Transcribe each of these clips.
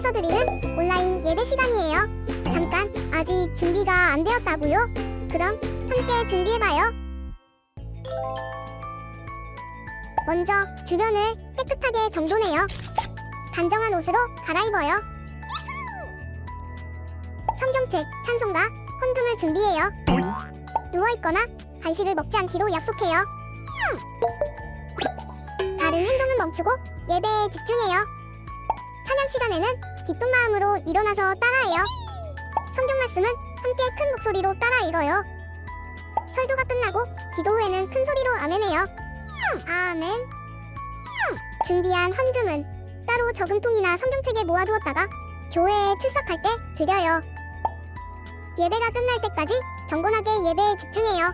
교회에서 드리는 온라인 예배 시간이에요. 잠깐, 아직 준비가 안 되었다고요? 그럼 함께 준비해봐요. 먼저 주변을 깨끗하게 정돈해요. 단정한 옷으로 갈아입어요. 성경책, 찬송가, 헌금을 준비해요. 누워있거나 간식을 먹지 않기로 약속해요. 다른 행동은 멈추고 예배에 집중해요. 찬양 시간에는 기쁜 마음으로 일어나서 따라해요. 성경 말씀은 함께 큰 목소리로 따라 읽어요. 설교가 끝나고 기도 후에는 큰 소리로 아멘해요. 아멘. 준비한 헌금은 따로 저금통이나 성경책에 모아두었다가 교회에 출석할 때 드려요. 예배가 끝날 때까지 경건하게 예배에 집중해요.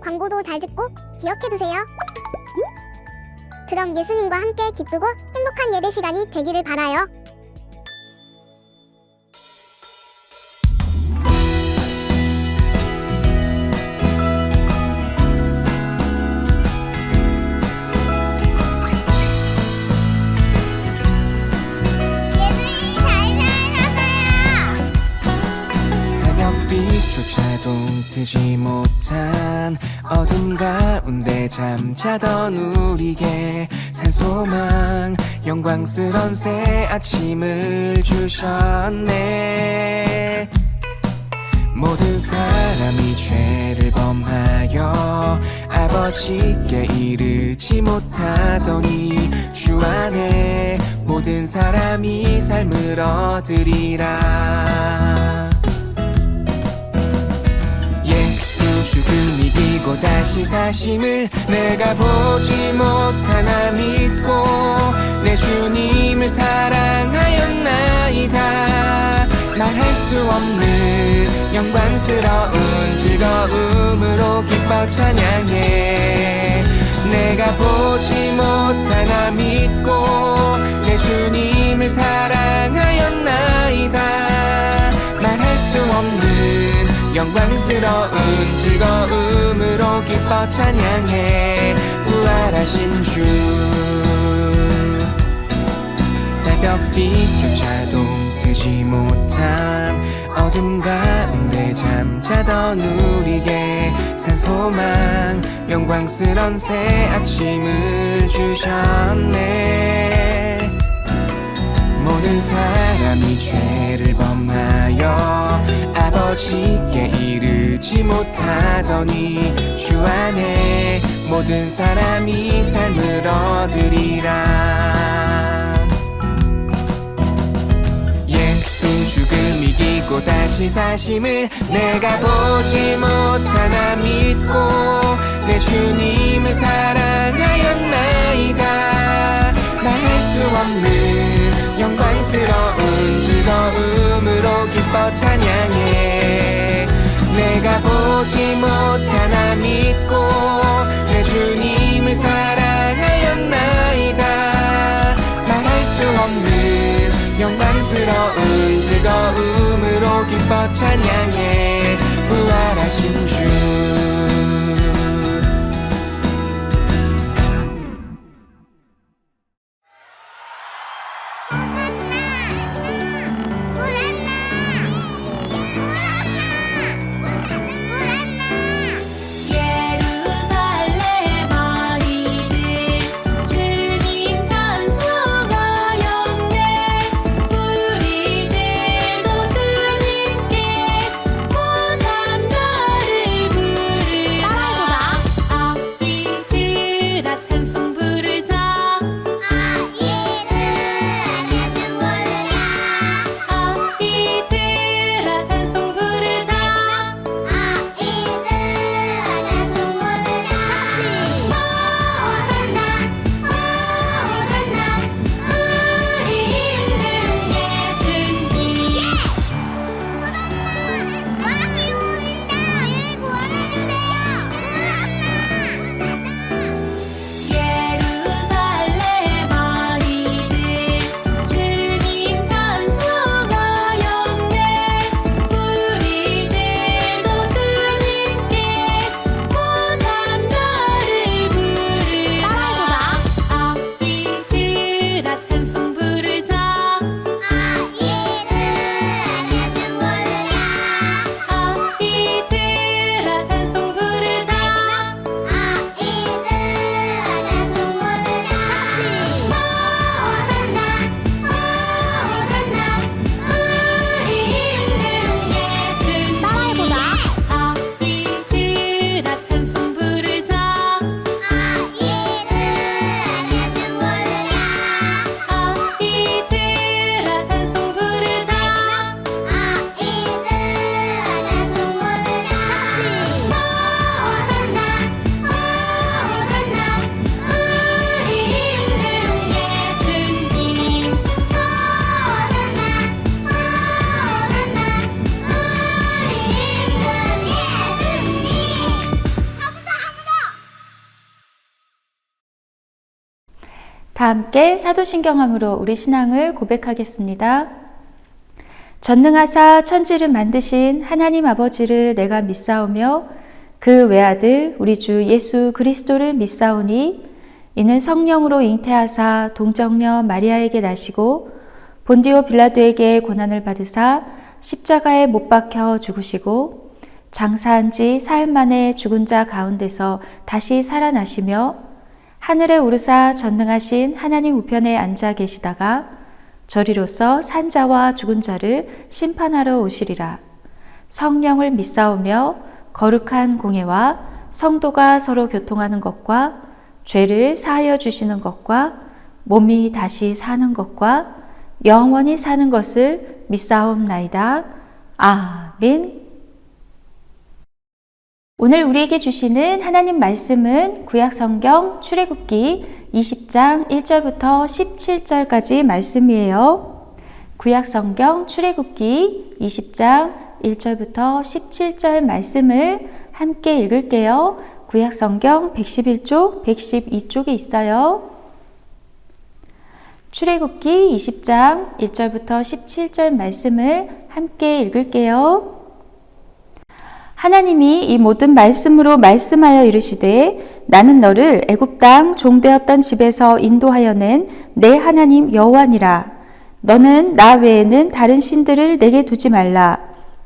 광고도 잘 듣고 기억해두세요. 그럼 예수님과 함께 기쁘고 행복한 예배 시간이 되기를 바라요. 새벽빛조차도 뜨지 못한 어둠 가운데 잠자던 우리에게 산소망 영광스런 새 아침을 주셨네. 모든 사람이 죄를 범하여 아버지께 이르지 못하더니 주 안에 모든 사람이 삶을 얻으리라. 죽음 이기고 다시 사심을 내가 보지 못하나 믿고 내 주님을 사랑하였나이다. 말할 수 없는 영광스러운 즐거움으로 기뻐 찬양해. 내가 보지 못하나 믿고 내 주님을 사랑하였나이다. 말할 수 없는 영광스러운 즐거움으로 기뻐 찬양해. 부활하신 주 새벽빛조차도 뜨지 못한 어둠 가운데 잠자던 우리에게 산소망 영광스런 새 아침을 주셨네. 모든 사람이 죄를 범하여 아버지께 이르지 못하더니 주 안에 모든 사람이 삶을 얻으리라. 예수 죽음 이기고 다시 사심을 내가 보지 못하나 믿고 내 주님을 사랑하였나이다. 말할 수 없는 영광스러운 즐거움으로 기뻐 찬양해. 내가 보지 못하나 믿고 내 주님을 사랑하였나이다. 말할 수 없는 영광스러운 즐거움으로 기뻐 찬양해. 부활하신 주 다 함께 사도신경함으로 우리 신앙을 고백하겠습니다. 전능하사 천지를 만드신 하나님 아버지를 내가 믿사오며 그 외아들 우리 주 예수 그리스도를 믿사오니 이는 성령으로 잉태하사 동정녀 마리아에게 나시고 본디오 빌라도에게 고난을 받으사 십자가에 못 박혀 죽으시고 장사한 지 사흘 만에 죽은 자 가운데서 다시 살아나시며 하늘에 오르사 전능하신 하나님 우편에 앉아 계시다가 저리로서 산 자와 죽은 자를 심판하러 오시리라. 성령을 믿사오며 거룩한 공예와 성도가 서로 교통하는 것과 죄를 사하여 주시는 것과 몸이 다시 사는 것과 영원히 사는 것을 믿사옵나이다. 아멘. 오늘 우리에게 주시는 하나님 말씀은 구약성경 출애굽기 20장 1절부터 17절까지 말씀이에요. 구약성경 출애굽기 20장 1절부터 17절 말씀을 함께 읽을게요. 구약성경 111쪽, 112쪽에 있어요. 출애굽기 20장 1절부터 17절 말씀을 함께 읽을게요. 하나님이 이 모든 말씀으로 말씀하여 이르시되 나는 너를 애굽 땅 종되었던 집에서 인도하여 낸 내 하나님 여호와니라. 너는 나 외에는 다른 신들을 내게 두지 말라.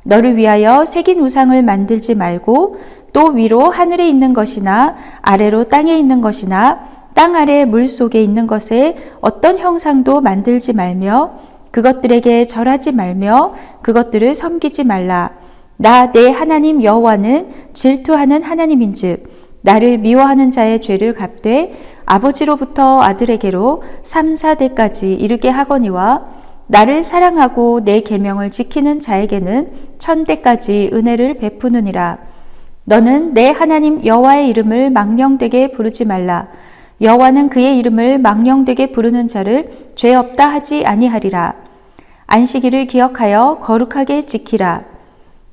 너를 위하여 새긴 우상을 만들지 말고 또 위로 하늘에 있는 것이나 아래로 땅에 있는 것이나 땅 아래 물 속에 있는 것에 어떤 형상도 만들지 말며 그것들에게 절하지 말며 그것들을 섬기지 말라. 나 내 하나님 여호와는 질투하는 하나님인즉 나를 미워하는 자의 죄를 갚되 아버지로부터 아들에게로 3, 4대까지 이르게 하거니와 나를 사랑하고 내 계명을 지키는 자에게는 1000대까지 은혜를 베푸느니라. 너는 내 하나님 여호와의 이름을 망령되게 부르지 말라. 여호와는 그의 이름을 망령되게 부르는 자를 죄 없다 하지 아니하리라. 안식일을 기억하여 거룩하게 지키라.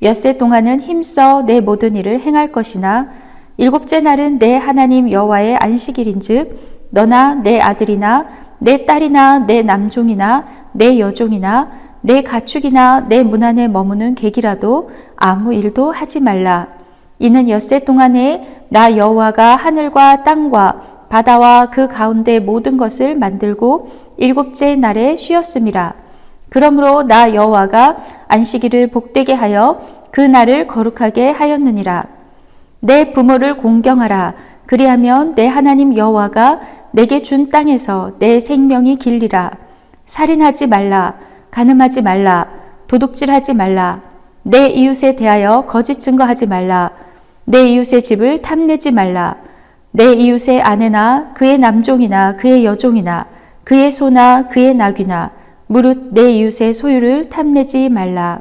엿새 동안은 힘써 내 모든 일을 행할 것이나 일곱째 날은 내 하나님 여호와의 안식일인즉 너나 내 아들이나 내 딸이나 내 남종이나 내 여종이나 내 가축이나 내 문 안에 머무는 객이라도 아무 일도 하지 말라. 이는 엿새 동안에 나 여호와가 하늘과 땅과 바다와 그 가운데 모든 것을 만들고 일곱째 날에 쉬었음이라. 그러므로 나 여호와가 안식일을 복되게 하여 그 날을 거룩하게 하였느니라. 내 부모를 공경하라. 그리하면 내 하나님 여호와가 내게 준 땅에서 내 생명이 길리라. 살인하지 말라. 간음하지 말라. 도둑질하지 말라. 내 이웃에 대하여 거짓 증거하지 말라. 내 이웃의 집을 탐내지 말라. 내 이웃의 아내나 그의 남종이나 그의 여종이나 그의 소나 그의 나귀나 무릇 내 이웃의 소유를 탐내지 말라.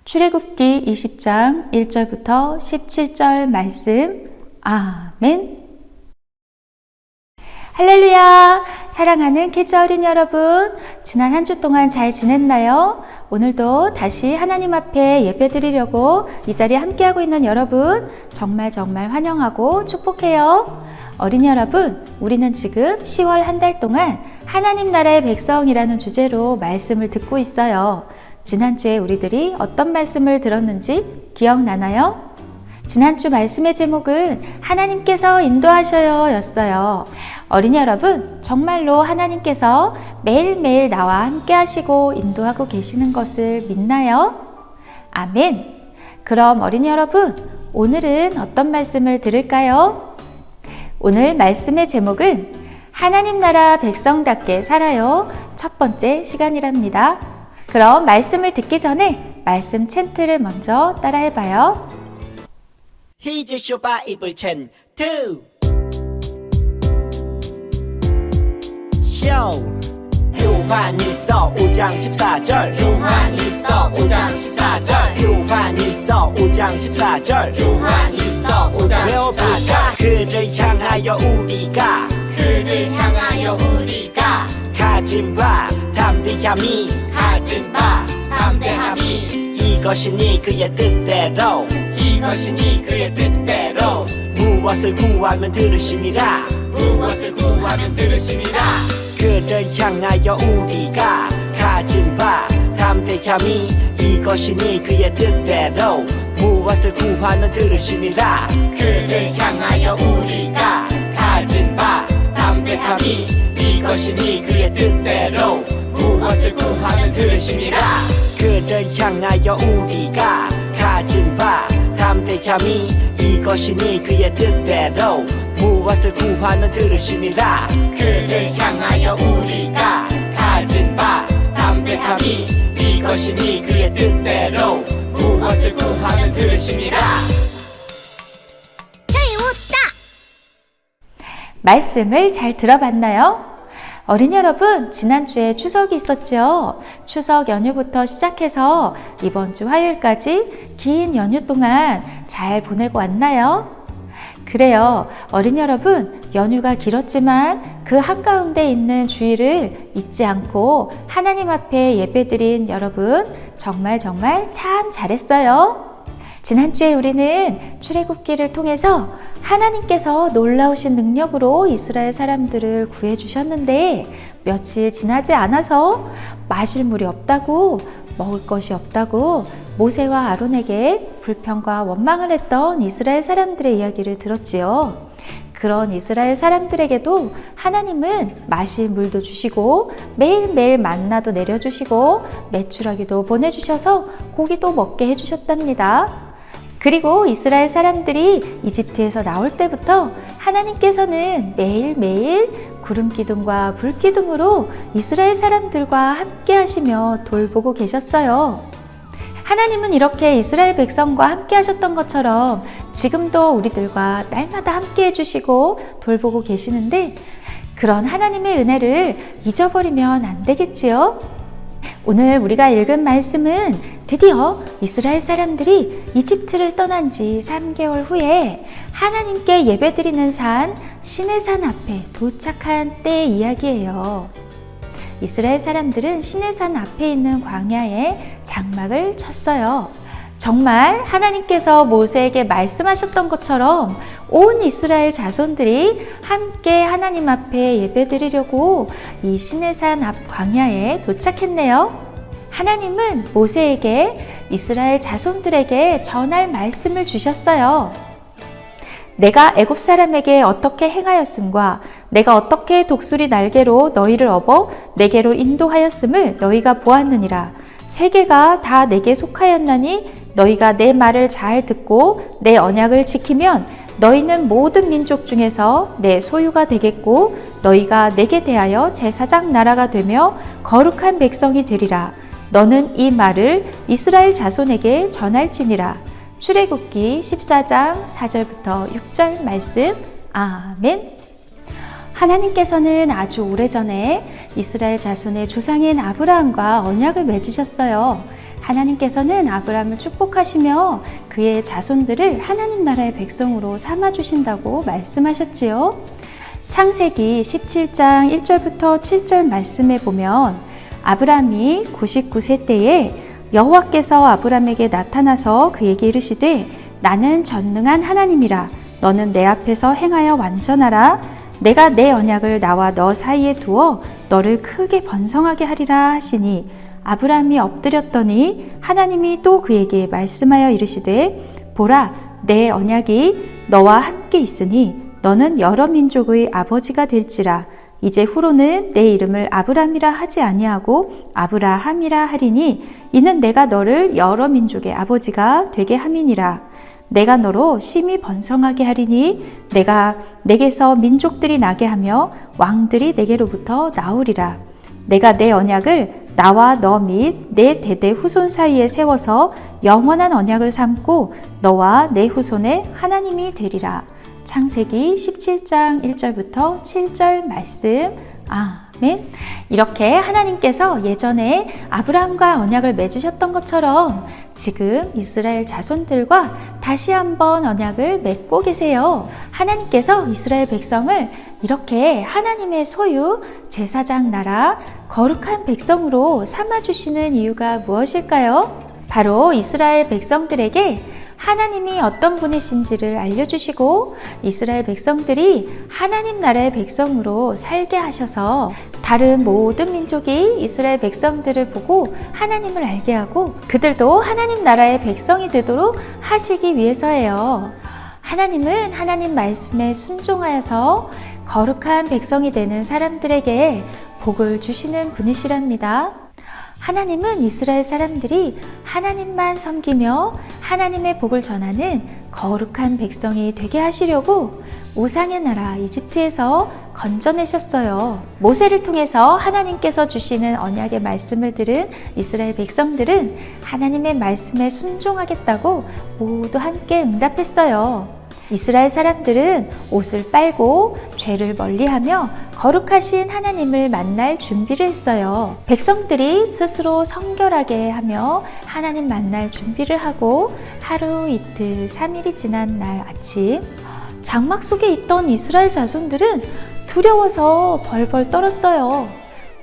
출애굽기 20장 1절부터 17절 말씀. 아멘. 할렐루야. 사랑하는 키즈 어린이 여러분, 지난 한 주 동안 잘 지냈나요? 오늘도 다시 하나님 앞에 예배드리려고 이 자리에 함께하고 있는 여러분 정말 환영하고 축복해요. 어린이 여러분, 우리는 지금 10월 한 달 동안 하나님 나라의 백성이라는 주제로 말씀을 듣고 있어요. 지난주에 우리들이 어떤 말씀을 들었는지 기억나나요? 지난주 말씀의 제목은 하나님께서 인도하셔요 였어요. 어린이 여러분, 정말로 하나님께서 매일매일 나와 함께 하시고 인도하고 계시는 것을 믿나요? 아멘. 그럼 어린이 여러분, 오늘은 어떤 말씀을 들을까요? 오늘 말씀의 제목은 하나님 나라 백성답게 살아요 첫 번째 시간이랍니다. 그럼 말씀을 듣기 전에 말씀 챈트를 먼저 따라해봐요. 히즈 쇼 바이블 챈트 쇼 요한일서 5장 14절 요한일서 5장 14절 요한일서 5장 14절 요한일서 5장 외워보자 14절 그를 향하여 우리가 그를 향하여 우리가 가진 바 담대함이 가진 바 담대함이 이것이니 그의 뜻대로 이것이니 그의 뜻대로 무엇을 구하면 들으심이라 무엇을 구하면 들으시니라 그를 향하여 우리가 가진 바 담대함이 이것이니 그의 뜻대로 무엇을 구하면 들으시니라 그를 향하여 우리가 가진 바 담대함이 이것이니 그의 뜻대로 무엇을 구하면 들으시니라 그를 향하여 우리가 가진 바 담대함이 이것이니 그의 뜻대로 무엇을 구하면 들으시니라 그를 향하여 우리가 가진 바 담대함이 이것이니 그의 뜻대로 무엇을 구하면 들으시니라 말씀을 잘 들어봤나요? 어린이 여러분, 지난주에 추석이 있었죠? 추석 연휴부터 시작해서 이번 주 화요일까지 긴 연휴 동안 잘 보내고 왔나요? 그래요. 어린이 여러분, 연휴가 길었지만 그 한가운데 있는 주일을 잊지 않고 하나님 앞에 예배드린 여러분, 정말 참 잘했어요. 지난주에 우리는 출애굽기를 통해서 하나님께서 놀라우신 능력으로 이스라엘 사람들을 구해주셨는데 며칠 지나지 않아서 마실 물이 없다고, 먹을 것이 없다고 모세와 아론에게 불평과 원망을 했던 이스라엘 사람들의 이야기를 들었지요. 그런 이스라엘 사람들에게도 하나님은 마실 물도 주시고 매일매일 만나도 내려주시고 메추라기도 보내주셔서 고기도 먹게 해주셨답니다. 그리고 이스라엘 사람들이 이집트에서 나올 때부터 하나님께서는 매일매일 구름 기둥과 불 기둥으로 이스라엘 사람들과 함께 하시며 돌보고 계셨어요. 하나님은 이렇게 이스라엘 백성과 함께 하셨던 것처럼 지금도 우리들과 날마다 함께 해주시고 돌보고 계시는데 그런 하나님의 은혜를 잊어버리면 안 되겠지요? 오늘 우리가 읽은 말씀은 드디어 이스라엘 사람들이 이집트를 떠난 지 3개월 후에 하나님께 예배드리는 산 시내산 앞에 도착한 때의 이야기예요. 이스라엘 사람들은 시내산 앞에 있는 광야에 장막을 쳤어요. 정말 하나님께서 모세에게 말씀하셨던 것처럼 온 이스라엘 자손들이 함께 하나님 앞에 예배드리려고 이 시내산 앞 광야에 도착했네요. 하나님은 모세에게 이스라엘 자손들에게 전할 말씀을 주셨어요. 내가 애굽 사람에게 어떻게 행하였음과 내가 어떻게 독수리 날개로 너희를 업어 내게로 인도하였음을 너희가 보았느니라. 세계가 다 내게 속하였나니 너희가 내 말을 잘 듣고 내 언약을 지키면 너희는 모든 민족 중에서 내 소유가 되겠고 너희가 내게 대하여 제사장 나라가 되며 거룩한 백성이 되리라. 너는 이 말을 이스라엘 자손에게 전할지니라. 출애굽기 14장 4절부터 6절 말씀. 아멘. 하나님께서는 아주 오래전에 이스라엘 자손의 조상인 아브라함과 언약을 맺으셨어요. 하나님께서는 아브라함을 축복하시며 그의 자손들을 하나님 나라의 백성으로 삼아주신다고 말씀하셨지요. 창세기 17장 1절부터 7절 말씀에 보면 아브라함이 99세 때에 여호와께서 아브라함에게 나타나서 그에게 이르시되 나는 전능한 하나님이라. 너는 내 앞에서 행하여 완전하라. 내가 내 언약을 나와 너 사이에 두어 너를 크게 번성하게 하리라 하시니 아브라함이 엎드렸더니 하나님이 또 그에게 말씀하여 이르시되 보라 내 언약이 너와 함께 있으니 너는 여러 민족의 아버지가 될지라. 이제 후로는 내 이름을 아브람이라 하지 아니하고 아브라함이라 하리니 이는 내가 너를 여러 민족의 아버지가 되게 함이니라. 내가 너로 심히 번성하게 하리니 내가 내게서 민족들이 나게 하며 왕들이 내게로부터 나오리라. 내가 내 언약을 나와 너 및 내 대대 후손 사이에 세워서 영원한 언약을 삼고 너와 내 후손의 하나님이 되리라. 창세기 17장 1절부터 7절 말씀. 아멘. 이렇게 하나님께서 예전에 아브라함과 언약을 맺으셨던 것처럼 지금 이스라엘 자손들과 다시 한번 언약을 맺고 계세요. 하나님께서 이스라엘 백성을 이렇게 하나님의 소유, 제사장 나라, 거룩한 백성으로 삼아주시는 이유가 무엇일까요? 바로 이스라엘 백성들에게 하나님이 어떤 분이신지를 알려주시고 이스라엘 백성들이 하나님 나라의 백성으로 살게 하셔서 다른 모든 민족이 이스라엘 백성들을 보고 하나님을 알게 하고 그들도 하나님 나라의 백성이 되도록 하시기 위해서예요. 하나님은 하나님 말씀에 순종하여서 거룩한 백성이 되는 사람들에게 복을 주시는 분이시랍니다. 하나님은 이스라엘 사람들이 하나님만 섬기며 하나님의 복을 전하는 거룩한 백성이 되게 하시려고 우상의 나라 이집트에서 건져내셨어요. 모세를 통해서 하나님께서 주시는 언약의 말씀을 들은 이스라엘 백성들은 하나님의 말씀에 순종하겠다고 모두 함께 응답했어요. 이스라엘 사람들은 옷을 빨고 죄를 멀리하며 거룩하신 하나님을 만날 준비를 했어요. 백성들이 스스로 성결하게 하며 하나님 만날 준비를 하고 하루 이틀 3일이 지난 날 아침 장막 속에 있던 이스라엘 자손들은 두려워서 벌벌 떨었어요.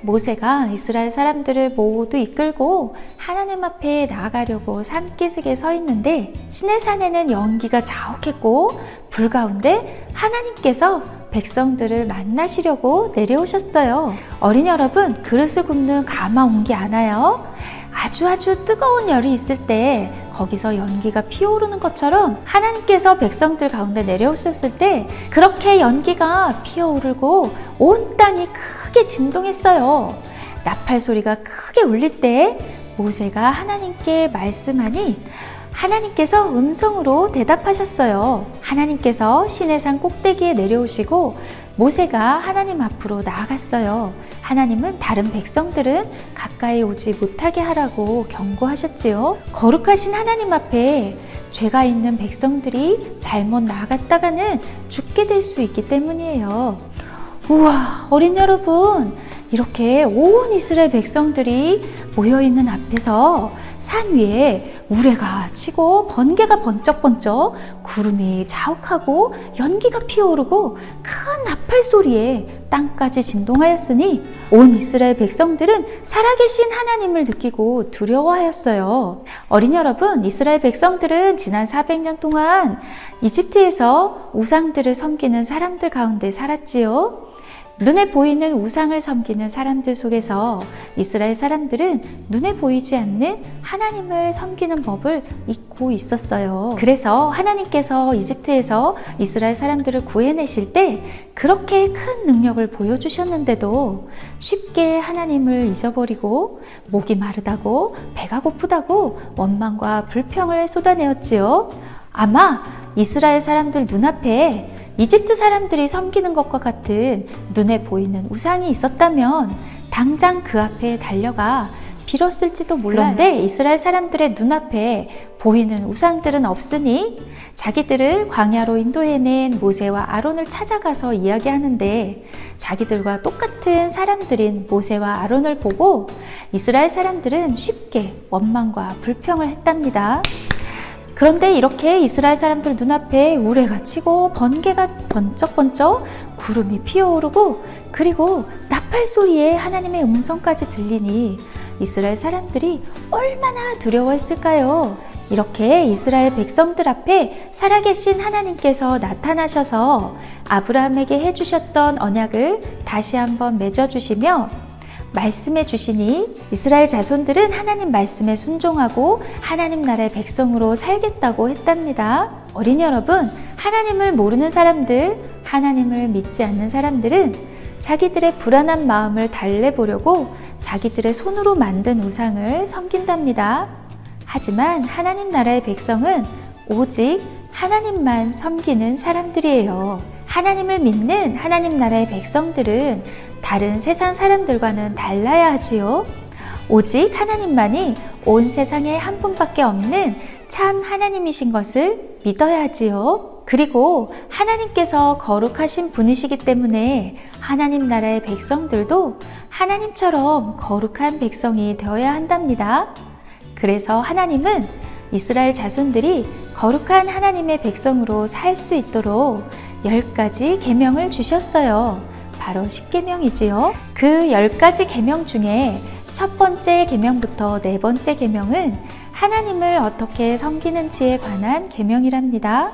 모세가 이스라엘 사람들을 모두 이끌고 하나님 앞에 나아가려고 산기슭에 서 있는데 시내산에는 연기가 자욱했고 불 가운데 하나님께서 백성들을 만나시려고 내려오셨어요. 어린이 여러분, 그릇을 굽는 가마 온기 아나요? 아주 뜨거운 열이 있을 때 거기서 연기가 피어오르는 것처럼 하나님께서 백성들 가운데 내려오셨을 때 그렇게 연기가 피어오르고 온 땅이 크게 진동했어요. 나팔 소리가 크게 울릴 때 모세가 하나님께 말씀하니 하나님께서 음성으로 대답하셨어요. 하나님께서 시내산 꼭대기에 내려오시고 모세가 하나님 앞으로 나아갔어요. 하나님은 다른 백성들은 가까이 오지 못하게 하라고 경고하셨지요. 거룩하신 하나님 앞에 죄가 있는 백성들이 잘못 나아갔다가는 죽게 될 수 있기 때문이에요. 우와, 어린 여러분, 이렇게 온 이스라엘 백성들이 모여있는 앞에서 산 위에 우레가 치고 번개가 번쩍번쩍 구름이 자욱하고 연기가 피어오르고 큰 나팔 소리에 땅까지 진동하였으니 온 이스라엘 백성들은 살아계신 하나님을 느끼고 두려워하였어요. 어린이 여러분, 이스라엘 백성들은 지난 400년 동안 이집트에서 우상들을 섬기는 사람들 가운데 살았지요. 눈에 보이는 우상을 섬기는 사람들 속에서 이스라엘 사람들은 눈에 보이지 않는 하나님을 섬기는 법을 잊고 있었어요. 그래서 하나님께서 이집트에서 이스라엘 사람들을 구해내실 때 그렇게 큰 능력을 보여주셨는데도 쉽게 하나님을 잊어버리고 목이 마르다고 배가 고프다고 원망과 불평을 쏟아내었지요. 아마 이스라엘 사람들 눈앞에 이집트 사람들이 섬기는 것과 같은 눈에 보이는 우상이 있었다면 당장 그 앞에 달려가 빌었을지도 몰라요. 그런데 이스라엘 사람들의 눈앞에 보이는 우상들은 없으니 자기들을 광야로 인도해낸 모세와 아론을 찾아가서 이야기하는데 자기들과 똑같은 사람들인 모세와 아론을 보고 이스라엘 사람들은 쉽게 원망과 불평을 했답니다. 그런데 이렇게 이스라엘 사람들 눈앞에 우레가 치고 번개가 번쩍번쩍 구름이 피어오르고 그리고 나팔 소리에 하나님의 음성까지 들리니 이스라엘 사람들이 얼마나 두려워했을까요? 이렇게 이스라엘 백성들 앞에 살아계신 하나님께서 나타나셔서 아브라함에게 해주셨던 언약을 다시 한번 맺어주시며 말씀해 주시니 이스라엘 자손들은 하나님 말씀에 순종하고 하나님 나라의 백성으로 살겠다고 했답니다. 어린이 여러분, 하나님을 모르는 사람들, 하나님을 믿지 않는 사람들은 자기들의 불안한 마음을 달래보려고 자기들의 손으로 만든 우상을 섬긴답니다. 하지만 하나님 나라의 백성은 오직 하나님만 섬기는 사람들이에요. 하나님을 믿는 하나님 나라의 백성들은 다른 세상 사람들과는 달라야 하지요. 오직 하나님만이 온 세상에 한 분밖에 없는 참 하나님이신 것을 믿어야 하지요. 그리고 하나님께서 거룩하신 분이시기 때문에 하나님 나라의 백성들도 하나님처럼 거룩한 백성이 되어야 한답니다. 그래서 하나님은 이스라엘 자손들이 거룩한 하나님의 백성으로 살 수 있도록 10가지 계명을 주셨어요. 바로 10계명이지요. 그 10가지 계명 중에 첫 번째 계명부터 네 번째 계명은 하나님을 어떻게 섬기는지에 관한 계명이랍니다.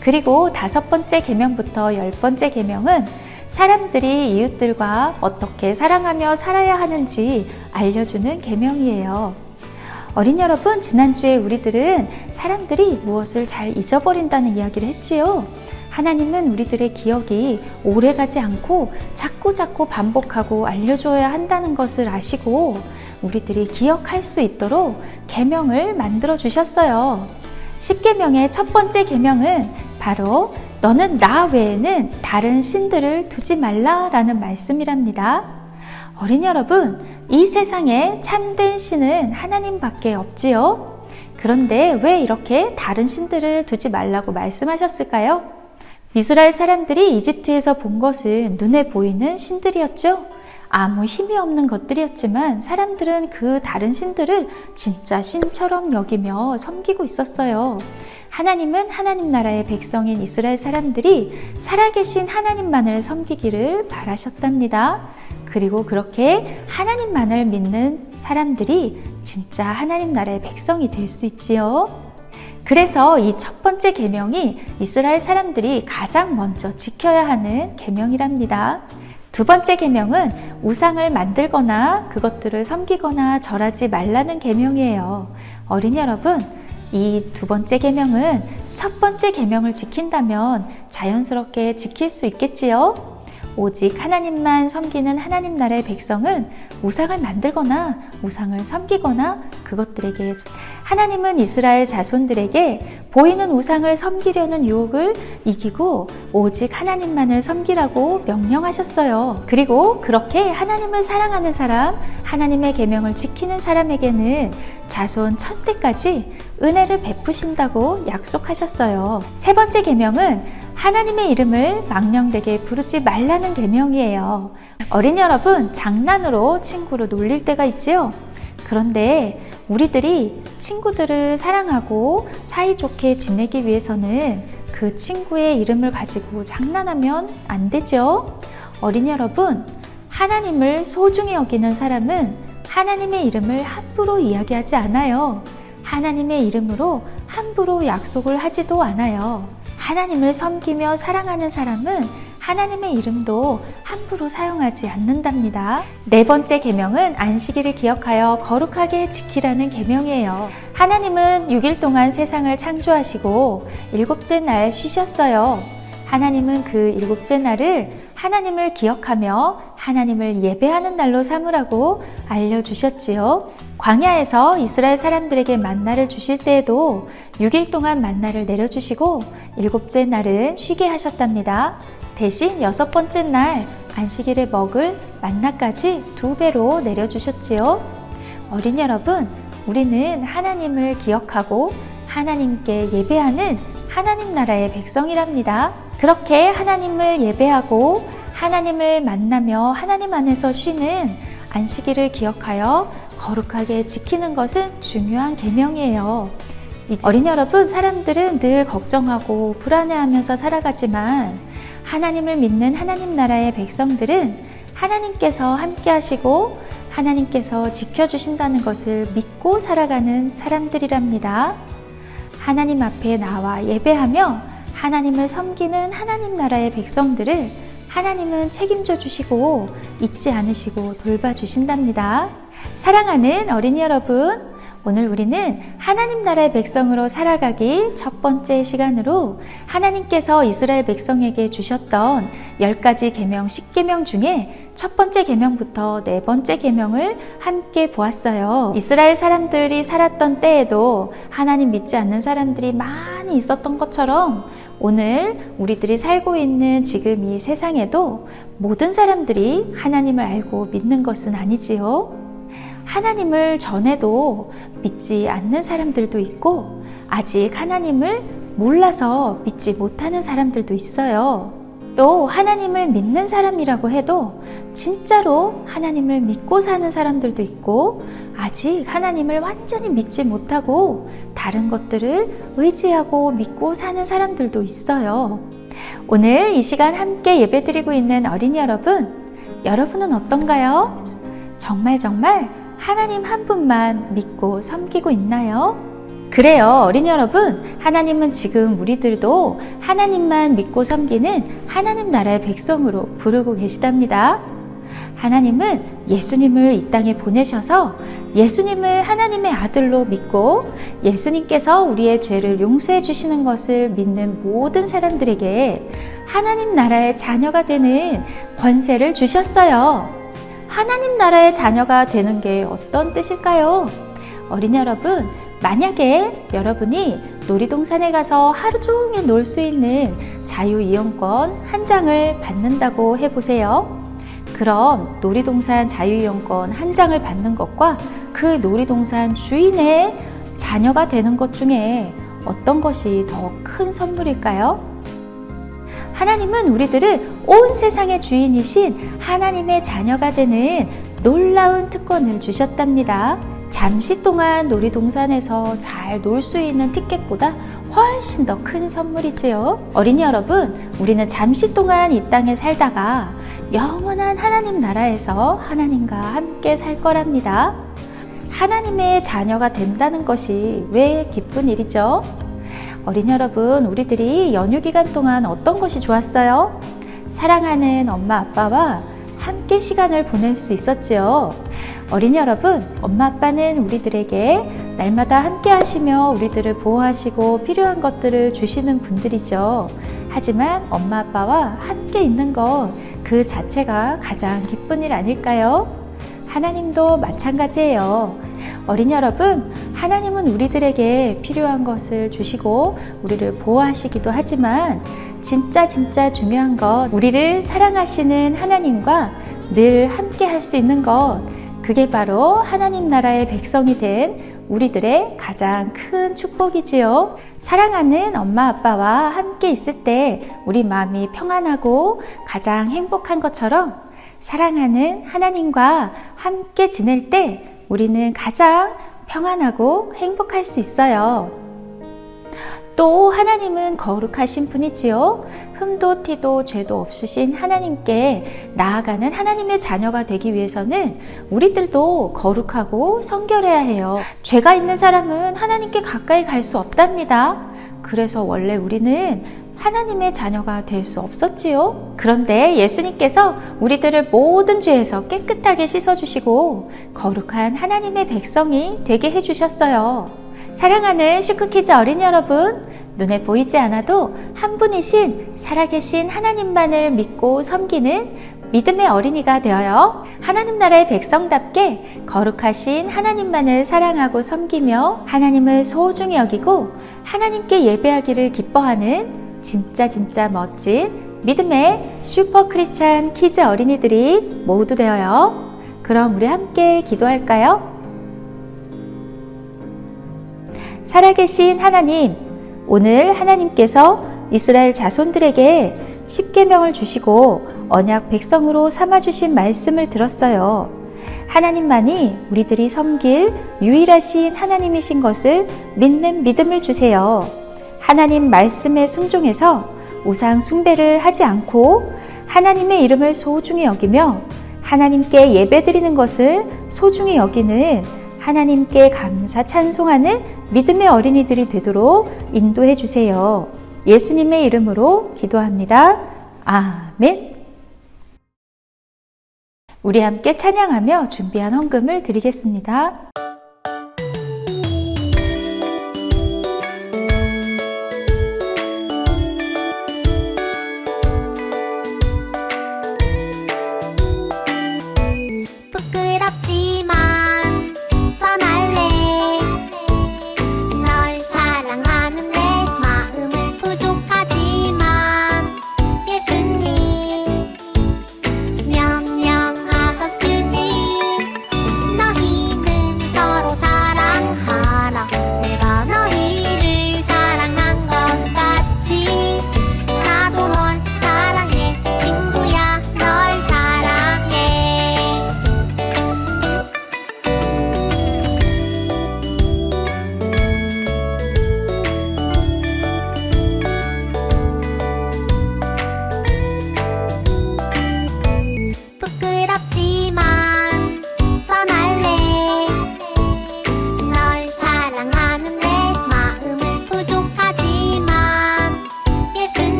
그리고 5번째 계명부터 10번째 계명은 사람들이 이웃들과 어떻게 사랑하며 살아야 하는지 알려주는 계명이에요. 어린 여러분, 지난주에 우리들은 사람들이 무엇을 잘 잊어버린다는 이야기를 했지요. 하나님은 우리들의 기억이 오래가지 않고 자꾸자꾸 반복하고 알려줘야 한다는 것을 아시고 우리들이 기억할 수 있도록 계명을 만들어 주셨어요. 10계명의 첫 번째 계명은 바로 너는 나 외에는 다른 신들을 두지 말라라는 말씀이랍니다. 어린 여러분, 이 세상에 참된 신은 하나님밖에 없지요. 그런데 왜 이렇게 다른 신들을 두지 말라고 말씀하셨을까요? 이스라엘 사람들이 이집트에서 본 것은 눈에 보이는 신들이었죠. 아무 힘이 없는 것들이었지만 사람들은 그 다른 신들을 진짜 신처럼 여기며 섬기고 있었어요. 하나님은 하나님 나라의 백성인 이스라엘 사람들이 살아계신 하나님만을 섬기기를 바라셨답니다. 그리고 그렇게 하나님만을 믿는 사람들이 진짜 하나님 나라의 백성이 될 수 있지요. 그래서 이 첫 번째 계명이 이스라엘 사람들이 가장 먼저 지켜야 하는 계명이랍니다. 두 번째 계명은 우상을 만들거나 그것들을 섬기거나 절하지 말라는 계명이에요. 어린 여러분, 이 두 번째 계명은 첫 번째 계명을 지킨다면 자연스럽게 지킬 수 있겠지요? 오직 하나님만 섬기는 하나님 나라의 백성은 우상을 만들거나 우상을 섬기거나 그것들에게 하나님은 이스라엘 자손들에게 보이는 우상을 섬기려는 유혹을 이기고 오직 하나님만을 섬기라고 명령하셨어요. 그리고 그렇게 하나님을 사랑하는 사람, 하나님의 계명을 지키는 사람에게는 자손 1000대까지 은혜를 베푸신다고 약속하셨어요. 세 번째 계명은 하나님의 이름을 망령되게 부르지 말라는 계명이에요. 어린 여러분, 장난으로 친구를 놀릴 때가 있지요. 그런데 우리들이 친구들을 사랑하고 사이좋게 지내기 위해서는 그 친구의 이름을 가지고 장난하면 안 되죠. 어린 여러분, 하나님을 소중히 여기는 사람은 하나님의 이름을 함부로 이야기하지 않아요. 하나님의 이름으로 함부로 약속을 하지도 않아요. 하나님을 섬기며 사랑하는 사람은 하나님의 이름도 함부로 사용하지 않는답니다. 네 번째 계명은 안식일을 기억하여 거룩하게 지키라는 계명이에요. 하나님은 6일 동안 세상을 창조하시고 7째 날 쉬셨어요. 하나님은 그 7째 날을 하나님을 기억하며 하나님을 예배하는 날로 삼으라고 알려주셨지요. 광야에서 이스라엘 사람들에게 만나를 주실 때에도 6일 동안 만나를 내려주시고 7째 날은 쉬게 하셨답니다. 대신 6번째 날 안식일에 먹을 만나까지 2배로 내려주셨지요. 어린 여러분, 우리는 하나님을 기억하고 하나님께 예배하는 하나님 나라의 백성이랍니다. 그렇게 하나님을 예배하고 하나님을 만나며 하나님 안에서 쉬는 안식일을 기억하여 거룩하게 지키는 것은 중요한 계명이에요. 어린 여러분, 사람들은 늘 걱정하고 불안해하면서 살아가지만 하나님을 믿는 하나님 나라의 백성들은 하나님께서 함께 하시고 하나님께서 지켜주신다는 것을 믿고 살아가는 사람들이랍니다. 하나님 앞에 나와 예배하며 하나님을 섬기는 하나님 나라의 백성들을 하나님은 책임져 주시고 잊지 않으시고 돌봐주신답니다. 사랑하는 어린이 여러분, 오늘 우리는 하나님 나라의 백성으로 살아가기 첫 번째 시간으로 하나님께서 이스라엘 백성에게 주셨던 10가지 계명 10계명 중에 첫 번째 계명부터 네 번째 계명을 함께 보았어요. 이스라엘 사람들이 살았던 때에도 하나님 믿지 않는 사람들이 많이 있었던 것처럼 오늘 우리들이 살고 있는 지금 이 세상에도 모든 사람들이 하나님을 알고 믿는 것은 아니지요. 하나님을 전에도 믿지 않는 사람들도 있고 아직 하나님을 몰라서 믿지 못하는 사람들도 있어요. 또 하나님을 믿는 사람이라고 해도 진짜로 하나님을 믿고 사는 사람들도 있고 아직 하나님을 완전히 믿지 못하고 다른 것들을 의지하고 믿고 사는 사람들도 있어요. 오늘 이 시간 함께 예배드리고 있는 어린이 여러분, 여러분은 어떤가요? 정말 하나님 한 분만 믿고 섬기고 있나요? 그래요, 어린이 여러분. 하나님은 지금 우리들도 하나님만 믿고 섬기는 하나님 나라의 백성으로 부르고 계시답니다. 하나님은 예수님을 이 땅에 보내셔서 예수님을 하나님의 아들로 믿고 예수님께서 우리의 죄를 용서해 주시는 것을 믿는 모든 사람들에게 하나님 나라의 자녀가 되는 권세를 주셨어요. 하나님 나라의 자녀가 되는 게 어떤 뜻일까요? 어린이 여러분, 만약에 여러분이 놀이동산에 가서 하루 종일 놀 수 있는 자유이용권 한 장을 받는다고 해보세요. 그럼 놀이동산 자유이용권 한 장을 받는 것과 그 놀이동산 주인의 자녀가 되는 것 중에 어떤 것이 더 큰 선물일까요? 하나님은 우리들을 온 세상의 주인이신 하나님의 자녀가 되는 놀라운 특권을 주셨답니다. 잠시 동안 놀이동산에서 잘 놀 수 있는 티켓보다 훨씬 더 큰 선물이지요. 어린이 여러분, 우리는 잠시 동안 이 땅에 살다가 영원한 하나님 나라에서 하나님과 함께 살 거랍니다. 하나님의 자녀가 된다는 것이 왜 기쁜 일이죠? 어린이 여러분, 우리들이 연휴 기간 동안 어떤 것이 좋았어요? 사랑하는 엄마 아빠와 함께 시간을 보낼 수 있었지요. 어린이 여러분, 엄마 아빠는 우리들에게 날마다 함께 하시며 우리들을 보호하시고 필요한 것들을 주시는 분들이죠. 하지만 엄마 아빠와 함께 있는 것 그 자체가 가장 기쁜 일 아닐까요? 하나님도 마찬가지예요. 어린이 여러분, 하나님은 우리들에게 필요한 것을 주시고 우리를 보호하시기도 하지만 진짜 중요한 건 우리를 사랑하시는 하나님과 늘 함께 할 수 있는 것, 그게 바로 하나님 나라의 백성이 된 우리들의 가장 큰 축복이지요. 사랑하는 엄마 아빠와 함께 있을 때 우리 마음이 평안하고 가장 행복한 것처럼 사랑하는 하나님과 함께 지낼 때 우리는 가장 평안하고 행복할 수 있어요. 또 하나님은 거룩하신 분이지요. 흠도 티도 죄도 없으신 하나님께 나아가는 하나님의 자녀가 되기 위해서는 우리들도 거룩하고 성결해야 해요. 죄가 있는 사람은 하나님께 가까이 갈 수 없답니다. 그래서 원래 우리는 하나님의 자녀가 될 수 없었지요. 그런데 예수님께서 우리들을 모든 죄에서 깨끗하게 씻어주시고 거룩한 하나님의 백성이 되게 해주셨어요. 사랑하는 슈크키즈 어린이 여러분, 눈에 보이지 않아도 한 분이신 살아계신 하나님만을 믿고 섬기는 믿음의 어린이가 되어요. 하나님 나라의 백성답게 거룩하신 하나님만을 사랑하고 섬기며 하나님을 소중히 여기고 하나님께 예배하기를 기뻐하는 진짜 멋진 믿음의 슈퍼 크리스찬 키즈 어린이들이 모두 되어요. 그럼 우리 함께 기도할까요? 살아계신 하나님, 오늘 하나님께서 이스라엘 자손들에게 십계명을 주시고 언약 백성으로 삼아주신 말씀을 들었어요. 하나님만이 우리들이 섬길 유일하신 하나님이신 것을 믿는 믿음을 주세요. 하나님 말씀에 순종해서 우상 숭배를 하지 않고 하나님의 이름을 소중히 여기며 하나님께 예배드리는 것을 소중히 여기는 하나님께 감사 찬송하는 믿음의 어린이들이 되도록 인도해 주세요. 예수님의 이름으로 기도합니다. 아멘. 우리 함께 찬양하며 준비한 헌금을 드리겠습니다. 부끄럽지만 전할래. 널 사랑하는 내 마음을 부족하지만 예수님 명령하셨으니 너희는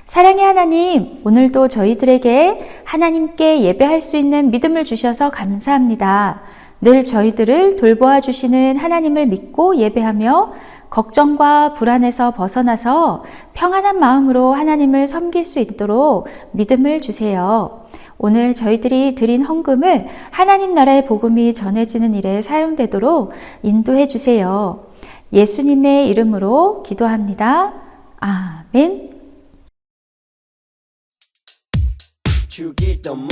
사랑의 하나님, 오늘도 저희들에게 하나님께 예배할 수 있는 믿음을 주셔서 감사합니다. 늘 저희들을 돌보아 주시는 하나님을 믿고 예배하며 걱정과 불안에서 벗어나서 평안한 마음으로 하나님을 섬길 수 있도록 믿음을 주세요. 오늘 저희들이 드린 헌금을 하나님 나라의 복음이 전해지는 일에 사용되도록 인도해 주세요. 예수님의 이름으로 기도합니다. 아멘. 주기도문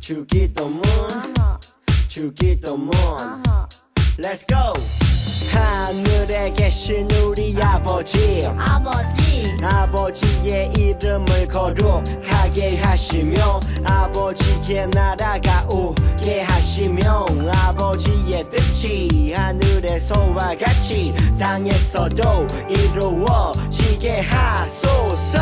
주기도문 주기도문 Let's go 하늘에 계신 우리 아버지 아버지의 이름을 거룩하게 하시며 아버지의 나라가 오게 하시며 아버지의 뜻이 하늘에서와 같이 땅에서도 이루어지게 하소서.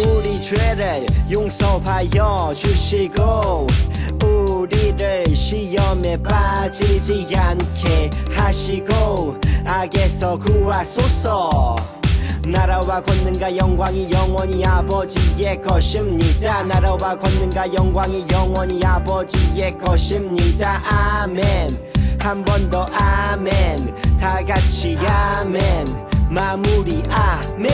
우리 죄를 용서하여 주시고 우리를 시험에 빠지지 않게 하시고 악에서 구하소서. 나라와 권능과 영광이 영원히 아버지의 것입니다. 나라와 권능과 영광이 영원히 아버지의 것입니다. 아멘. 한 번 더 아멘. 다 같이 아멘. 마무리 아멘.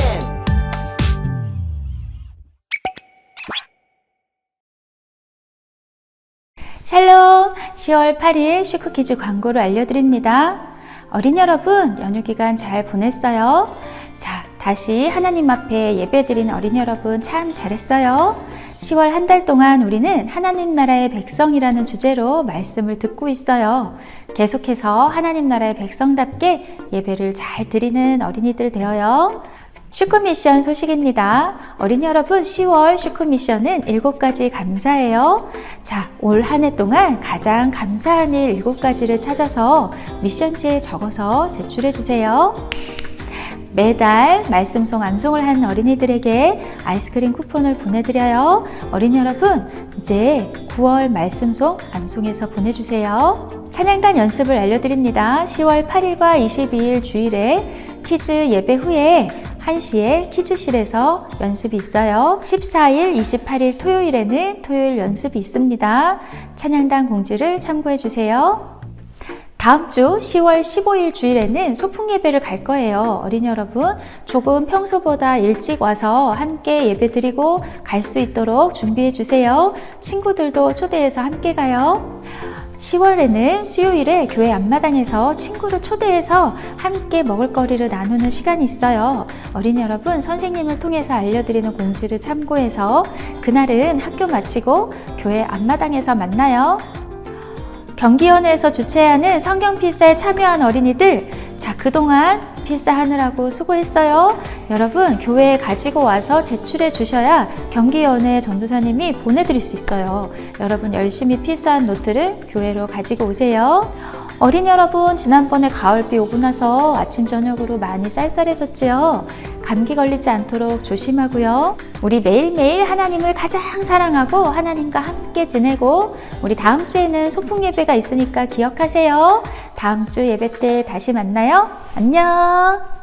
샬롬! 10월 8일 슈크키즈 광고를 알려드립니다. 어린이 여러분, 연휴 기간 잘 보냈어요? 자, 다시 하나님 앞에 예배드린 어린이 여러분 참 잘했어요. 10월 한 달 동안 우리는 하나님 나라의 백성이라는 주제로 말씀을 듣고 있어요. 계속해서 하나님 나라의 백성답게 예배를 잘 드리는 어린이들 되어요. 슈크미션 소식입니다. 어린이 여러분, 10월 슈크미션은 7가지 감사예요. 자, 올 한 해 동안 가장 감사한 일 7가지를 찾아서 미션지에 적어서 제출해 주세요. 매달 말씀송 암송을 하는 어린이들에게 아이스크림 쿠폰을 보내드려요. 어린이 여러분, 이제 9월 말씀송 암송에서 보내주세요. 찬양단 연습을 알려드립니다. 10월 8일과 22일 주일에 퀴즈 예배 후에 1시에 퀴즈실에서 연습이 있어요. 14일, 28일 토요일에는 토요일 연습이 있습니다. 찬양단 공지를 참고해 주세요. 다음 주 10월 15일 주일에는 소풍 예배를 갈 거예요. 어린이 여러분, 조금 평소보다 일찍 와서 함께 예배 드리고 갈 수 있도록 준비해 주세요. 친구들도 초대해서 함께 가요. 10월에는 수요일에 교회 앞마당에서 친구를 초대해서 함께 먹을거리를 나누는 시간이 있어요. 어린이 여러분, 선생님을 통해서 알려드리는 공지를 참고해서 그날은 학교 마치고 교회 앞마당에서 만나요. 경기위원회에서 주최하는 성경 필사에 참여한 어린이들, 자, 그동안 필사하느라고 수고했어요. 여러분, 교회에 가지고 와서 제출해 주셔야 경기위원회 전도사님이 보내드릴 수 있어요. 여러분, 열심히 필사한 노트를 교회로 가지고 오세요. 어린이 여러분, 지난번에 가을비 오고 나서 아침 저녁으로 많이 쌀쌀해졌지요? 감기 걸리지 않도록 조심하고요. 우리 매일매일 하나님을 가장 사랑하고 하나님과 함께 지내고, 우리 다음 주에는 소풍 예배가 있으니까 기억하세요. 다음 주 예배 때 다시 만나요. 안녕.